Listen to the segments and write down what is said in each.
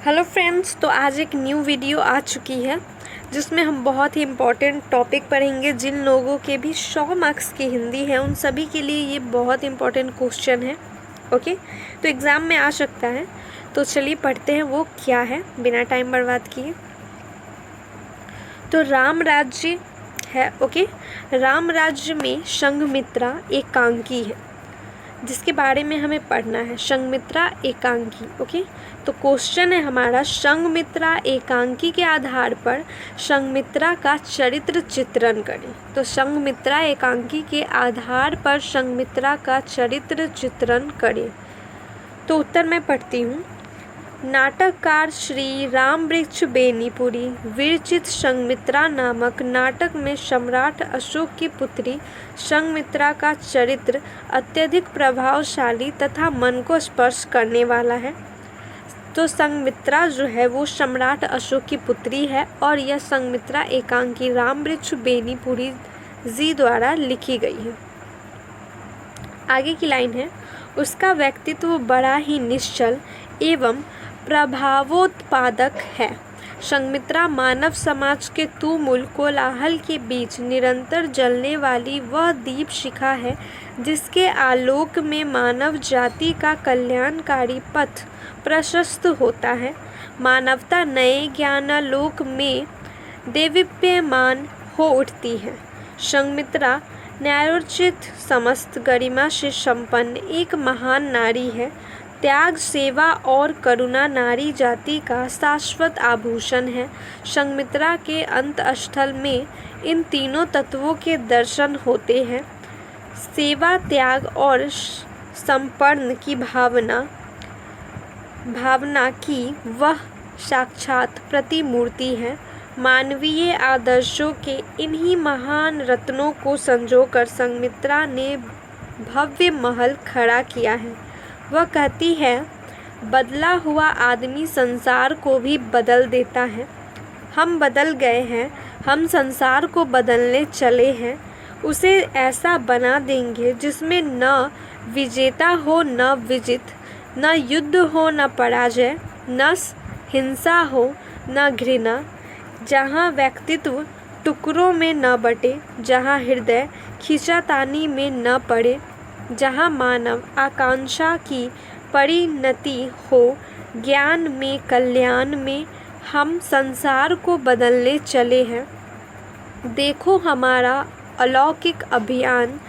Hello friends, तो आज एक न्यू वीडियो आ चुकी है जिसमें हम बहुत ही इम्पॉर्टेंट टॉपिक पढ़ेंगे। जिन लोगों के भी 100 मार्क्स की हिंदी है उन सभी के लिए ये बहुत इम्पॉर्टेंट क्वेश्चन है। ओके, तो एग्ज़ाम में आ सकता है। तो चलिए पढ़ते हैं वो क्या है बिना टाइम बर्बाद किए। तो राम राज्य है। ओके, राम राज्य में संघमित्रा एकांकी है जिसके बारे में हमें पढ़ना है। संघमित्रा एकांकी। ओके, तो क्वेश्चन है हमारा, संघमित्रा एकांकी के आधार पर संघमित्रा का चरित्र चित्रण करें। तो संघमित्रा एकांकी के आधार पर संघमित्रा का चरित्र चित्रण करें। तो उत्तर मैं पढ़ती हूँ। नाटककार श्री रामवृक्ष बेनीपुरी विरचित संघमित्रा नामक नाटक में सम्राट अशोक की पुत्री संघमित्रा का चरित्र अत्यधिक प्रभावशाली तथा मन को स्पर्श करने वाला है। तो संघमित्रा जो है वो सम्राट अशोक की पुत्री है और यह संघमित्रा एकांकी रामवृक्ष बेनीपुरी जी द्वारा लिखी गई है। आगे की लाइन है, उसका व्यक्तित्व बड़ा ही निश्चल एवं प्रभावोत्पादक है। संघमित्रा मानव समाज के तुमुल कोलाहल के बीच निरंतर जलने वाली वह दीप शिखा है जिसके आलोक में मानव जाति का कल्याणकारी पथ प्रशस्त होता है। मानवता नए ज्ञानालोक में देदीप्यमान हो उठती है। संघमित्रा न्यायोचित समस्त गरिमा से संपन्न एक महान नारी है। त्याग, सेवा और करुणा नारी जाति का शाश्वत आभूषण है। संघमित्रा के अंतःस्थल में इन तीनों तत्वों के दर्शन होते हैं। सेवा, त्याग और समर्पण की भावना की वह साक्षात प्रतिमूर्ति है। मानवीय आदर्शों के इन्हीं महान रत्नों को संजोकर संघमित्रा ने भव्य महल खड़ा किया है। वह कहती है, बदला हुआ आदमी संसार को भी बदल देता है। हम बदल गए हैं, हम संसार को बदलने चले हैं। उसे ऐसा बना देंगे जिसमें न विजेता हो न विजित, न युद्ध हो न पराजय, न हिंसा हो न घृणा, जहाँ व्यक्तित्व टुकड़ों में न बटे, जहाँ हृदय खींचातानी में न पड़े, जहाँ मानव आकांक्षा की परिणति हो ज्ञान में, कल्याण में। हम संसार को बदलने चले हैं। देखो हमारा अलौकिक अभियान।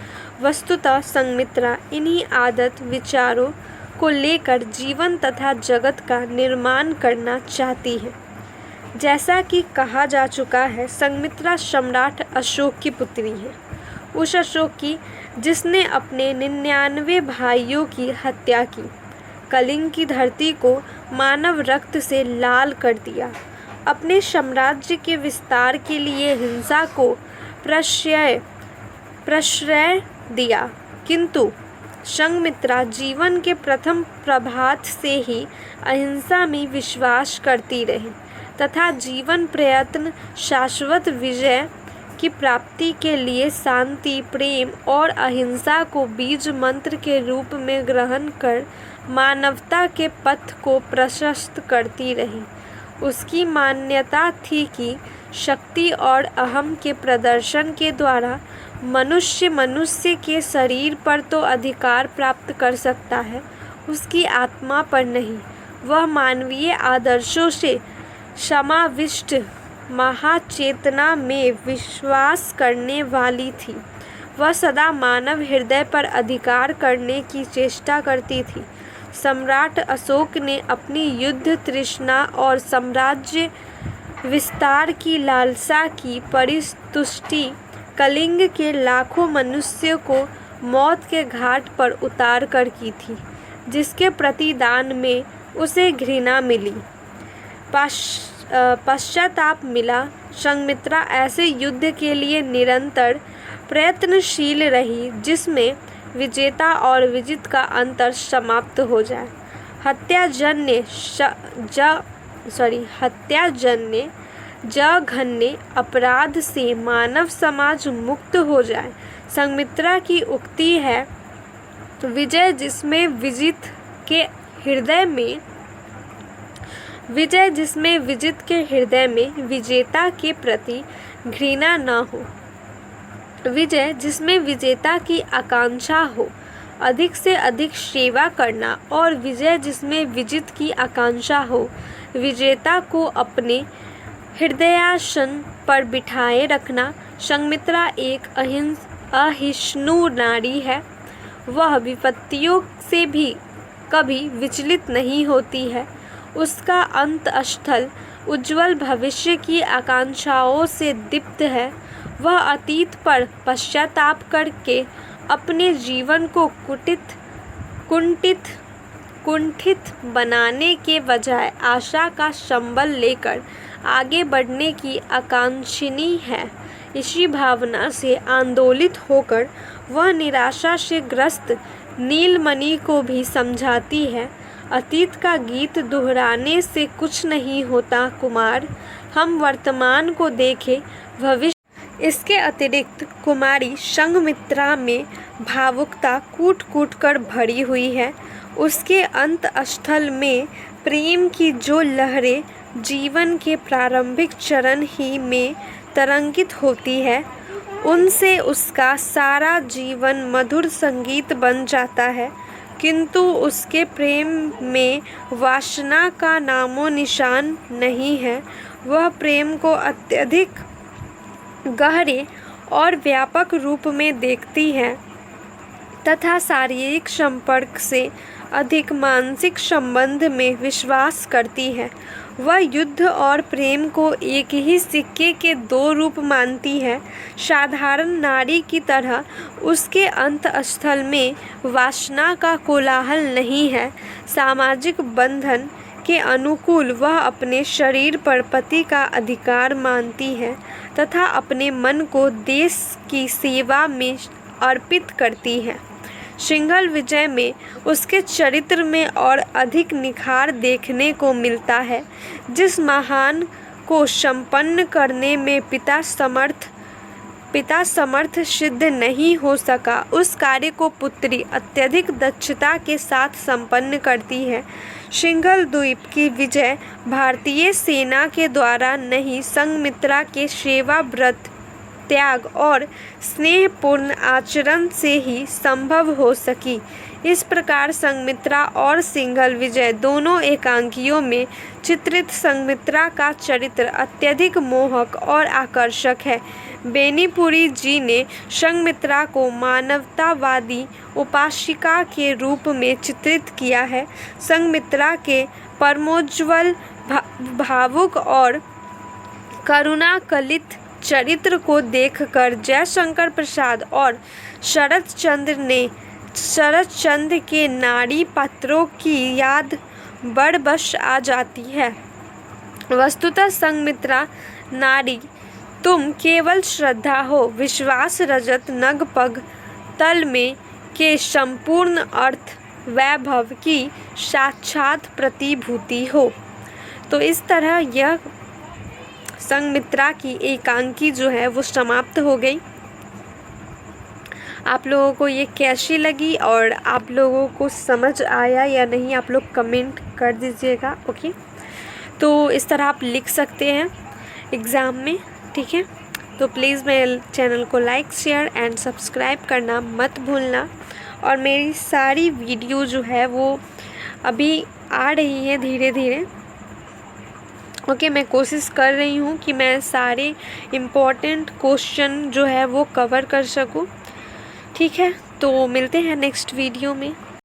वस्तुतः संघमित्रा इन्हीं आदत विचारों को लेकर जीवन तथा जगत का निर्माण करना चाहती है। जैसा कि कहा जा चुका है, संघमित्रा सम्राट अशोक की पुत्री है। उस अशोक की जिसने अपने 99 भाइयों की हत्या की, कलिंग की धरती को मानव रक्त से लाल कर दिया, अपने साम्राज्य के विस्तार के लिए हिंसा को प्रश्रय दिया। किंतु संघमित्रा जीवन के प्रथम प्रभात से ही अहिंसा में विश्वास करती रही तथा जीवन प्रयत्न शाश्वत विजय की प्राप्ति के लिए शांति, प्रेम और अहिंसा को बीज मंत्र के रूप में ग्रहण कर मानवता के पथ को प्रशस्त करती रही। उसकी मान्यता थी कि शक्ति और अहम के प्रदर्शन के द्वारा मनुष्य के शरीर पर तो अधिकार प्राप्त कर सकता है, उसकी आत्मा पर नहीं। वह मानवीय आदर्शों से समाविष्ट महाचेतना में विश्वास करने वाली थी। वह सदा मानव हृदय पर अधिकार करने की चेष्टा करती थी। सम्राट अशोक ने अपनी युद्ध तृष्णा और साम्राज्य विस्तार की लालसा की परितुष्टि कलिंग के लाखों मनुष्यों को मौत के घाट पर उतार कर की थी, जिसके प्रतिदान में उसे घृणा मिली, पश्चाताप मिला। संघमित्रा ऐसे युद्ध के लिए निरंतर प्रयत्नशील रही जिसमें विजेता और विजित का अंतर समाप्त हो जाए। हत्याजन्य जघन्य अपराध से मानव समाज मुक्त हो जाए। संघमित्रा की उक्ति है, विजय जिसमें विजित के हृदय में विजय जिसमें विजित के हृदय में विजेता के प्रति घृणा न हो। विजय जिसमें विजेता की आकांक्षा हो, अधिक से अधिक सेवा करना। और विजय जिसमें विजित की आकांक्षा हो, विजेता को अपने हृदयासन पर बिठाए रखना। संघमित्रा एक अहिष्णु नारी है। वह विपत्तियों से भी कभी विचलित नहीं होती है। उसका अंतःस्थल उज्ज्वल भविष्य की आकांक्षाओं से दीप्त है। वह अतीत पर पश्चाताप करके अपने जीवन को कुंठित बनाने के बजाय आशा का संबल लेकर आगे बढ़ने की आकांक्षिणी है। इसी भावना से आंदोलित होकर वह निराशा से ग्रस्त नीलमणि को भी समझाती है, अतीत का गीत दोहराने से कुछ नहीं होता कुमार, हम वर्तमान को देखें, भविष्य। इसके अतिरिक्त कुमारी संघमित्रा में भावुकता कूट कूट कर भरी हुई है। उसके अंतःस्थल में प्रेम की जो लहरें जीवन के प्रारंभिक चरण ही में तरंगित होती है, उनसे उसका सारा जीवन मधुर संगीत बन जाता है। किंतु उसके प्रेम में वासना का नामो निशान नहीं है। वह प्रेम को अत्यधिक गहरे और व्यापक रूप में देखती है तथा शारीरिक संपर्क से अधिक मानसिक संबंध में विश्वास करती है। वह युद्ध और प्रेम को एक ही सिक्के के दो रूप मानती है। साधारण नारी की तरह उसके अंतःस्थल में वासना का कोलाहल नहीं है। सामाजिक बंधन के अनुकूल वह अपने शरीर पर पति का अधिकार मानती है तथा अपने मन को देश की सेवा में अर्पित करती है। सिंघल विजय में उसके चरित्र में और अधिक निखार देखने को मिलता है। जिस महान को संपन्न करने में पिता समर्थ सिद्ध नहीं हो सका, उस कार्य को पुत्री अत्यधिक दक्षता के साथ संपन्न करती है। सिंघल द्वीप की विजय भारतीय सेना के द्वारा नहीं, संघमित्रा के सेवा व्रत, त्याग और स्नेहपूर्ण आचरण से ही संभव हो सकी। इस प्रकार संघमित्रा और सिंघल विजय दोनों एकांकियों में चित्रित संघमित्रा का चरित्र अत्यधिक मोहक और आकर्षक है। बेनीपुरी जी ने संघमित्रा को मानवतावादी उपासिका के रूप में चित्रित किया है। संघमित्रा के परमोज्ज्वल, भावुक और करुणाकलित चरित्र को देखकर जयशंकर प्रसाद और शरद चंद्र के नाड़ी पात्रों की याद बड़बस आ जाती है। वस्तुतः संघमित्रा नारी तुम केवल श्रद्धा हो, विश्वास रजत नग पग तल में के संपूर्ण अर्थ वैभव की साक्षात प्रतिभूति हो। तो इस तरह यह संघमित्रा की एकांकी जो है वो समाप्त हो गई। आप लोगों को ये कैसी लगी और आप लोगों को समझ आया या नहीं, आप लोग कमेंट कर दीजिएगा। ओके, तो इस तरह आप लिख सकते हैं एग्ज़ाम में, ठीक है। तो प्लीज़ मेरे चैनल को लाइक, शेयर एंड सब्सक्राइब करना मत भूलना। और मेरी सारी वीडियो जो है वो अभी आ रही है धीरे धीरे। ओके, मैं कोशिश कर रही हूँ कि मैं सारे इम्पोर्टेंट क्वेश्चन जो है वो कवर कर सकूँ, ठीक है। तो मिलते हैं नेक्स्ट वीडियो में।